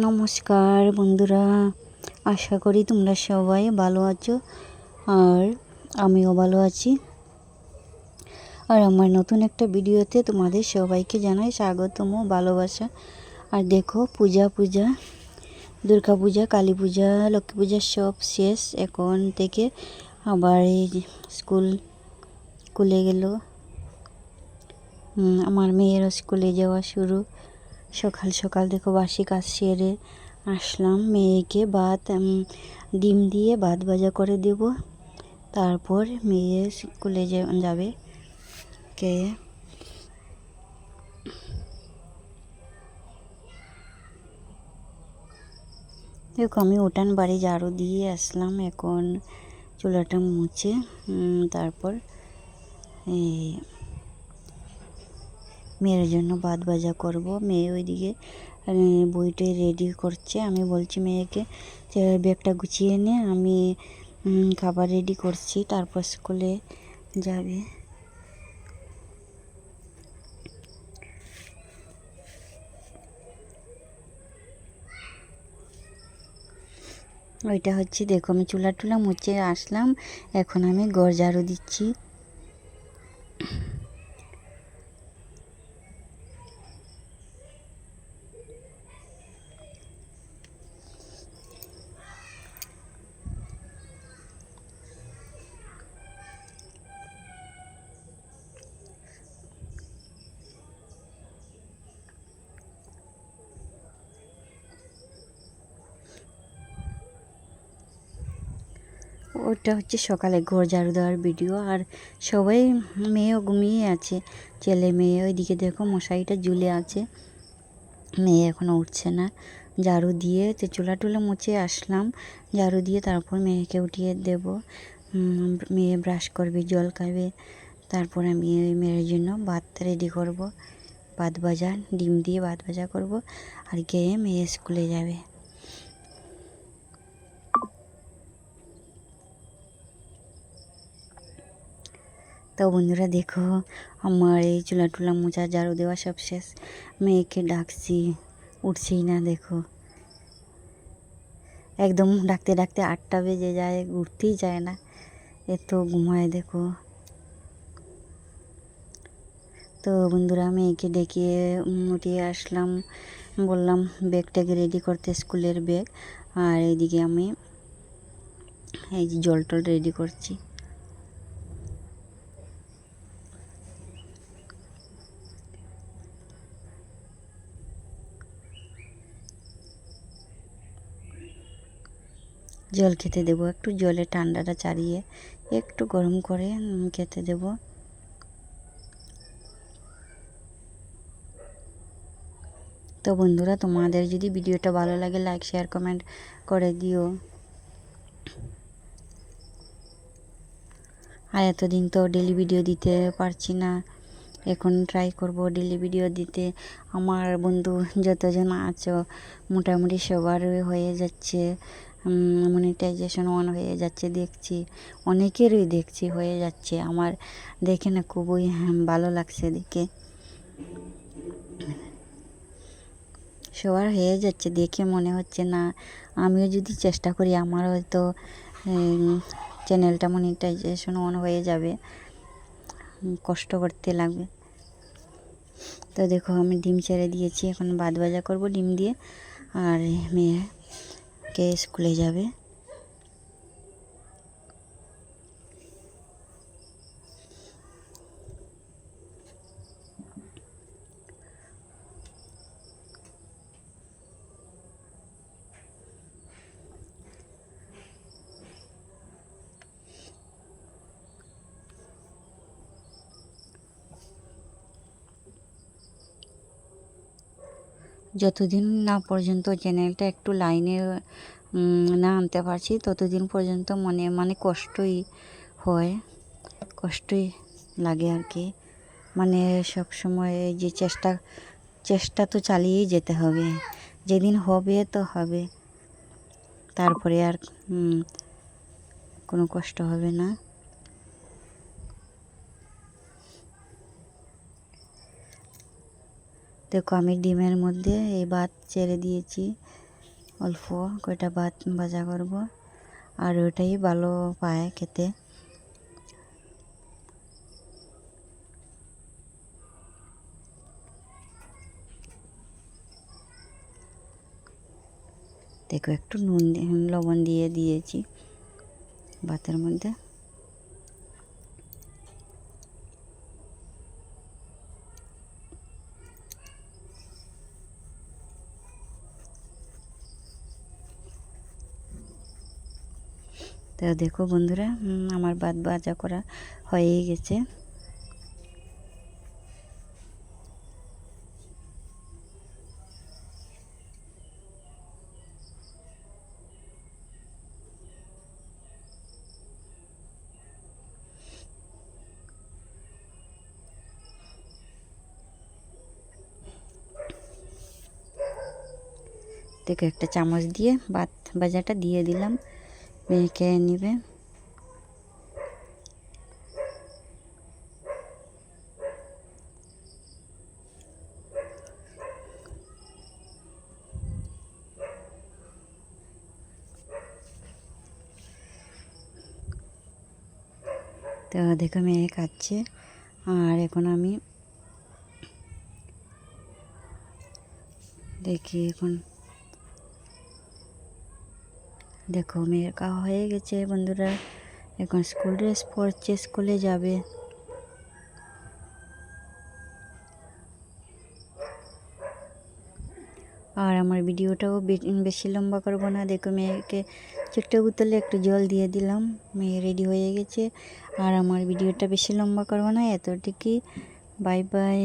নমস্কার বন্ধুরা, আশা করি তোমরা সবাই ভালো আছো আর আমিও ভালো আছি। আর আমার নতুন একটা ভিডিওতে তোমাদের সবাইকে জানাই স্বাগতম, ভালোবাসা। আর দেখো পূজা দুর্গা পূজা, কালী পূজা, লক্ষ্মী পূজা সব শেষ। এখন থেকে আবার এই স্কুল খুলে গেল। আমার মেয়েরও স্কুলে যাওয়া শুরু। সকাল সকাল দেখো বাসি কাজ সেরে আসলাম। মেয়েকে ডিম দিয়ে ভাত ভাজা করে দেব, তারপর মেয়ে স্কুলে যাবে। কে দেখো আমি উঠান বাড়ি ঝাড়ু দিয়ে আসলাম। এখন চুলাটা মুছে তারপর মেয়ের জন্য ভাত ভাজা করব। মেয়ে ওইদিকে বইটাই রেডি করছে। আমি বলছি মেয়েকে যে ব্যাগটা গুছিয়ে নে, আমি খাবার রেডি করছি, তারপর স্কুলে যাবে। ওইটা হচ্ছে দেখো আমি চুলা টুলা মুছে আসলাম। এখন আমি ঘর ঝাড়ু দিচ্ছি। ওটা হচ্ছে সকালে ঘর ঝাড়ু দেওয়ার ভিডিও। আর সবাই, মেয়েও ঘুমিয়ে আছে, ছেলে মেয়ে। ওইদিকে দেখো মশারিটা ঝুলে আছে, মেয়ে এখনও উঠছে না। ঝাড়ু দিয়ে চুলা টুলা মুছে আসলাম। ঝাড়ু দিয়ে তারপর মেয়েকে উঠিয়ে দেব। মেয়ে ব্রাশ করবে, জল খাবে, তারপর আমি মেয়ের জন্য ভাত রেডি করব। ভাত ভাজা, ডিম দিয়ে ভাত ভাজা করব, আর গিয়ে মেয়ে স্কুলে যাবে। তো বন্ধুরা দেখো আমার এই চুলা টুলা মোছা ঝাড়ু দেওয়া সব শেষ। মেয়েকে ডাকছি, উঠছেই না। দেখো একদম ডাকতে ডাকতে 8টা বেজে যায়, উঠতেই চায় না, এত ঘুমায় দেখো। তো বন্ধুরা মেয়েকে ডেকে উঠিয়ে আসলাম, বললাম ব্যাগটাকে রেডি করতে, স্কুলের ব্যাগ। আর এইদিকে আমি এই যে জল টল রেডি করছি। জল খেতে দেবো, একটু জলে ঠান্ডাটা চাড়িয়ে একটু গরম করে খেতে দেব। তো বন্ধুরা তোমাদের যদি ভিডিওটা ভালো লাগে লাইক শেয়ার কমেন্ট করে দিও। আর এতদিন তো ডেলি ভিডিও দিতে পারছি না, এখন ট্রাই করব ডেলি ভিডিও দিতে। আমার বন্ধু যতজন আছো মোটামুটি সবার হয়ে যাচ্ছে, মনিটাইজেশন অন হয়ে যাচ্ছে, দেখছি অনেকেরই দেখছি হয়ে যাচ্ছে। আমার দেখে না খুবই ভালো লাগছে দেখে, সবার হয়ে যাচ্ছে দেখে মনে হচ্ছে না আমিও যদি চেষ্টা করি আমার হয়তো চ্যানেলটা মনিটাইজেশন অন হয়ে যাবে, কষ্ট করতে লাগবে। তো দেখো আমি ডিম ছেড়ে দিয়েছি, এখন ভাত ভাজা করব ডিম দিয়ে, আর মেয়েকে স্কুলে যাবে। যতদিন না পর্যন্ত চ্যানেলটা একটু লাইনে না আনতে পারছি ততদিন পর্যন্ত মানে কষ্টই হয়, কষ্টই লাগে আর কি। মানে সব সময় যে চেষ্টা তো চালিয়েই যেতে হবে, যেদিন হবে তো হবে, তারপরে আর কোনো কষ্ট হবে না। দেখো আমি ডিমের মধ্যে এই ভাত ছেড়ে দিয়েছি, অল্প কয়টা ভাত ভাজা করব, আর ওটাই ভালো পায় খেতে। দেখো একটু লবণ দিয়ে দিয়েছি ভাতের মধ্যে। তো দেখো বন্ধুরা, আমার ভাত ভাজা করা হয়েই গেছে। দেখো একটা চামচ দিয়ে ভাত ভাজাটা দিয়ে দিলাম, মেয়ে খেয়ে নেবে। তো দেখো মেয়ে খাচ্ছে, আর এখন আমি দেখি। এখন দেখো মেয়ের খাওয়া হয়ে গেছে বন্ধুরা, এখন স্কুল ড্রেস পরছে, স্কুলে যাবে। আর আমার ভিডিওটাও বেশি লম্বা করব না। দেখো মেয়েকে ছোট্ট বোতলে একটু জল দিয়ে দিলাম, মেয়ে রেডি হয়ে গেছে। আর আমার ভিডিওটা বেশি লম্বা করব না, এতটুকুই। Bye bye.